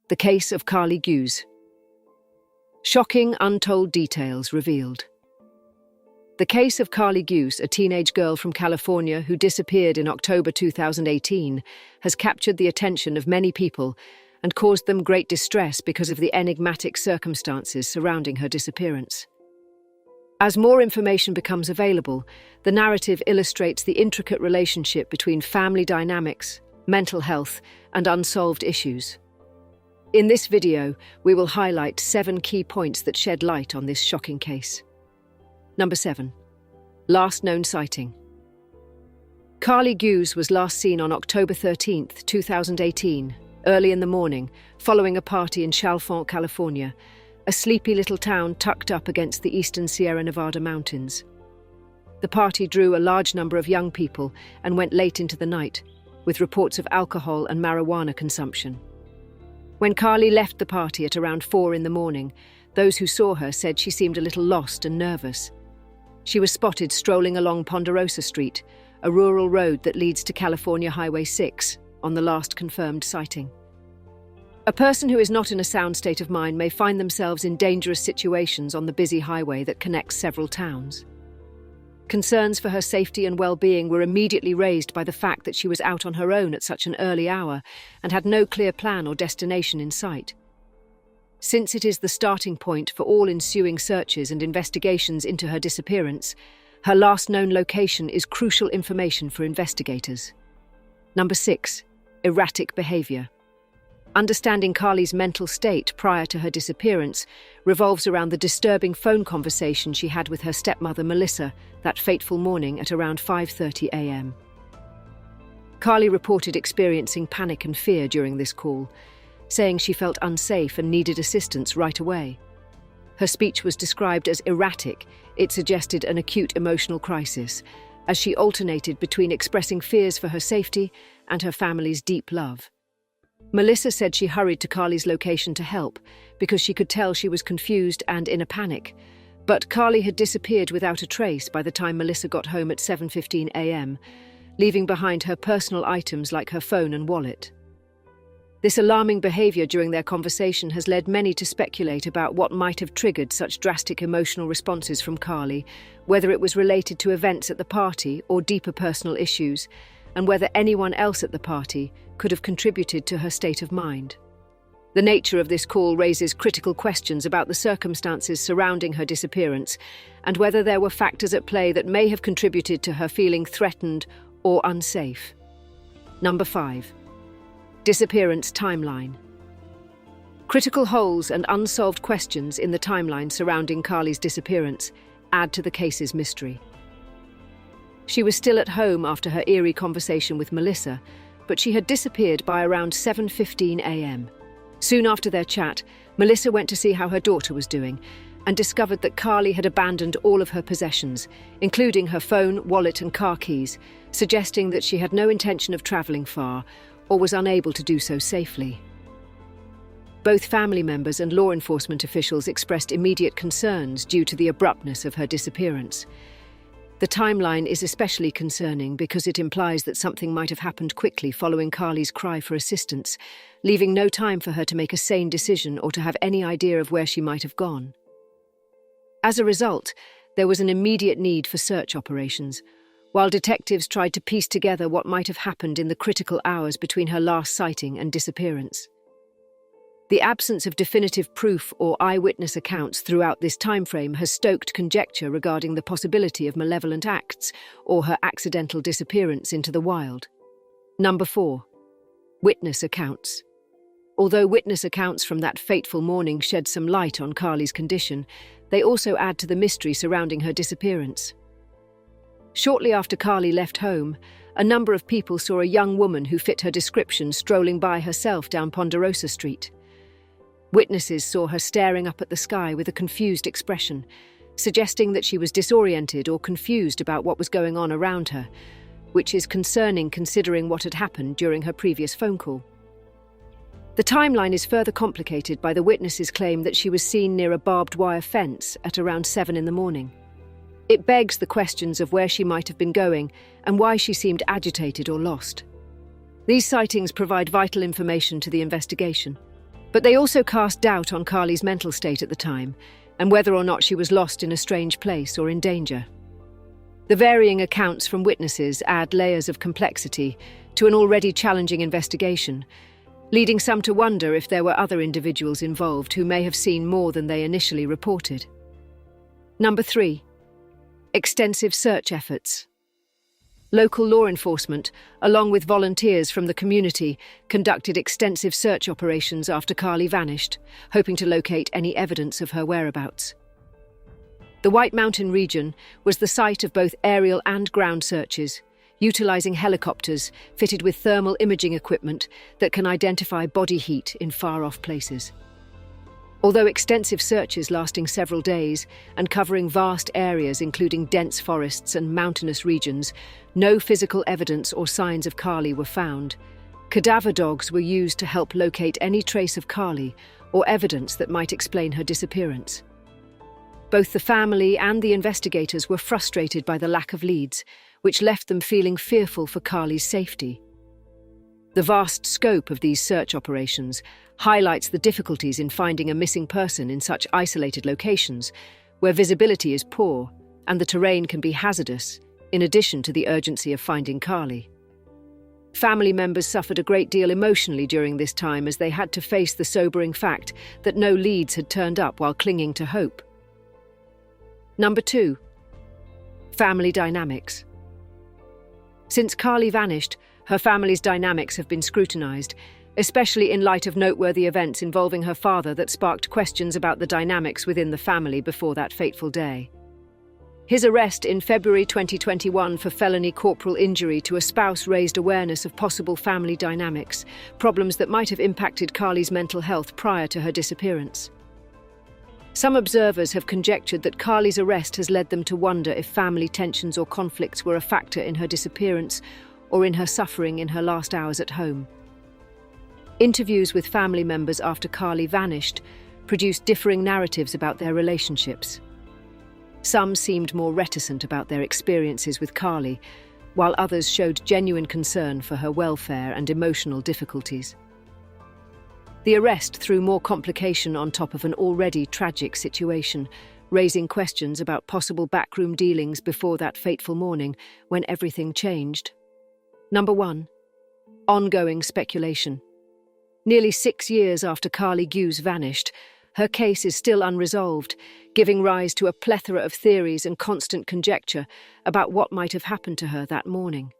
The Case of Karlie Guse. Shocking untold details revealed. The case of Karlie Guse, a teenage girl from California who disappeared in October 2018, has captured the attention of many people and caused them great distress because of the enigmatic circumstances surrounding her disappearance. As more information becomes available, the narrative illustrates the intricate relationship between family dynamics, mental health, and unsolved issues. In this video, we will highlight 7 key points that shed light on this shocking case. Number 7. Last known sighting. Karlie Guse was last seen on October 13, 2018, early in the morning, following a party in Chalfont, California, a sleepy little town tucked up against the eastern Sierra Nevada mountains. The party drew a large number of young people and went late into the night, with reports of alcohol and marijuana consumption. When Karlie left the party at around 4 in the morning, those who saw her said she seemed a little lost and nervous. She was spotted strolling along Ponderosa Street, a rural road that leads to California Highway 6, on the last confirmed sighting. A person who is not in a sound state of mind may find themselves in dangerous situations on the busy highway that connects several towns. Concerns for her safety and well-being were immediately raised by the fact that she was out on her own at such an early hour and had no clear plan or destination in sight. Since it is the starting point for all ensuing searches and investigations into her disappearance, her last known location is crucial information for investigators. Number 6. Erratic behavior. Understanding Karlie's mental state prior to her disappearance revolves around the disturbing phone conversation she had with her stepmother Melissa that fateful morning at around 5:30 a.m. Karlie reported experiencing panic and fear during this call, saying she felt unsafe and needed assistance right away. Her speech was described as erratic. It suggested an acute emotional crisis, as she alternated between expressing fears for her safety and her family's deep love. Melissa said she hurried to Karlie's location to help because she could tell she was confused and in a panic. But Karlie had disappeared without a trace by the time Melissa got home at 7:15 a.m., leaving behind her personal items like her phone and wallet. This alarming behavior during their conversation has led many to speculate about what might have triggered such drastic emotional responses from Karlie, whether it was related to events at the party or deeper personal issues, and whether anyone else at the party could have contributed to her state of mind. The nature of this call raises critical questions about the circumstances surrounding her disappearance and whether there were factors at play that may have contributed to her feeling threatened or unsafe. Number 5. Disappearance timeline. Critical holes and unsolved questions in the timeline surrounding Karlie's disappearance add to the case's mystery. She was still at home after her eerie conversation with Melissa, but she had disappeared by around 7:15 a.m. Soon after their chat, Melissa went to see how her daughter was doing and discovered that Karlie had abandoned all of her possessions, including her phone, wallet, and car keys, suggesting that she had no intention of traveling far or was unable to do so safely. Both family members and law enforcement officials expressed immediate concerns due to the abruptness of her disappearance. The timeline is especially concerning because it implies that something might have happened quickly following Karlie's cry for assistance, leaving no time for her to make a sane decision or to have any idea of where she might have gone. As a result, there was an immediate need for search operations, while detectives tried to piece together what might have happened in the critical hours between her last sighting and disappearance. The absence of definitive proof or eyewitness accounts throughout this timeframe has stoked conjecture regarding the possibility of malevolent acts or her accidental disappearance into the wild. Number 4. Witness accounts. Although witness accounts from that fateful morning shed some light on Karlie's condition, they also add to the mystery surrounding her disappearance. Shortly after Karlie left home, a number of people saw a young woman who fit her description strolling by herself down Ponderosa Street. Witnesses saw her staring up at the sky with a confused expression, suggesting that she was disoriented or confused about what was going on around her, which is concerning considering what had happened during her previous phone call. The timeline is further complicated by the witness's claim that she was seen near a barbed wire fence at around 7 in the morning. It begs the questions of where she might have been going and why she seemed agitated or lost. These sightings provide vital information to the investigation, But they also cast doubt on Karlie's mental state at the time, and whether or not she was lost in a strange place or in danger. The varying accounts from witnesses add layers of complexity to an already challenging investigation, leading some to wonder if there were other individuals involved who may have seen more than they initially reported. Number 3. Extensive search efforts. Local law enforcement, along with volunteers from the community, conducted extensive search operations after Karlie vanished, hoping to locate any evidence of her whereabouts. The White Mountain region was the site of both aerial and ground searches, utilizing helicopters fitted with thermal imaging equipment that can identify body heat in far-off places. Although extensive searches lasting several days and covering vast areas including dense forests and mountainous regions, no physical evidence or signs of Karlie were found. Cadaver dogs were used to help locate any trace of Karlie or evidence that might explain her disappearance. Both the family and the investigators were frustrated by the lack of leads, which left them feeling fearful for Karlie's safety. The vast scope of these search operations highlights the difficulties in finding a missing person in such isolated locations, where visibility is poor and the terrain can be hazardous, in addition to the urgency of finding Karlie. Family members suffered a great deal emotionally during this time as they had to face the sobering fact that no leads had turned up while clinging to hope. Number 2. Family dynamics. Since Karlie vanished, her family's dynamics have been scrutinized, especially in light of noteworthy events involving her father that sparked questions about the dynamics within the family before that fateful day. His arrest in February 2021 for felony corporal injury to a spouse raised awareness of possible family dynamics, problems that might have impacted Karlie's mental health prior to her disappearance. Some observers have conjectured that Karlie's arrest has led them to wonder if family tensions or conflicts were a factor in her disappearance or in her suffering in her last hours at home. Interviews with family members after Karlie vanished produced differing narratives about their relationships. Some seemed more reticent about their experiences with Karlie, while others showed genuine concern for her welfare and emotional difficulties. The arrest threw more complication on top of an already tragic situation, raising questions about possible backroom dealings before that fateful morning when everything changed. Number 1. Ongoing speculation. Nearly 6 years after Karlie Guse vanished, her case is still unresolved, giving rise to a plethora of theories and constant conjecture about what might have happened to her that morning.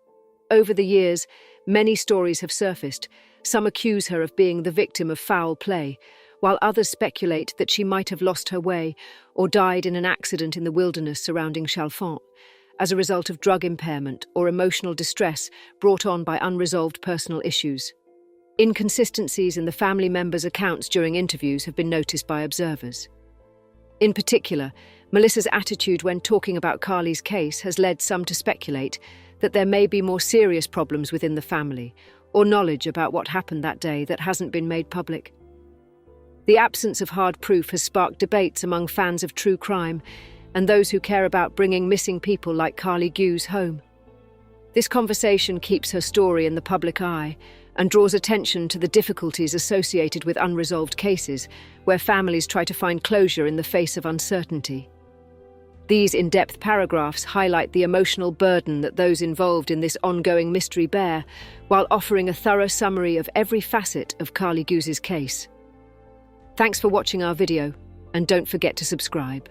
Over the years, many stories have surfaced. Some accuse her of being the victim of foul play, while others speculate that she might have lost her way or died in an accident in the wilderness surrounding Chalfont as a result of drug impairment or emotional distress brought on by unresolved personal issues. Inconsistencies in the family members' accounts during interviews have been noticed by observers. In particular, Melissa's attitude when talking about Karlie's case has led some to speculate that there may be more serious problems within the family or knowledge about what happened that day that hasn't been made public. The absence of hard proof has sparked debates among fans of true crime and those who care about bringing missing people like Karlie Guse home. This conversation keeps her story in the public eye and draws attention to the difficulties associated with unresolved cases where families try to find closure in the face of uncertainty. These in-depth paragraphs highlight the emotional burden that those involved in this ongoing mystery bear, while offering a thorough summary of every facet of Karlie Guse's case. Thanks for watching our video, and don't forget to subscribe.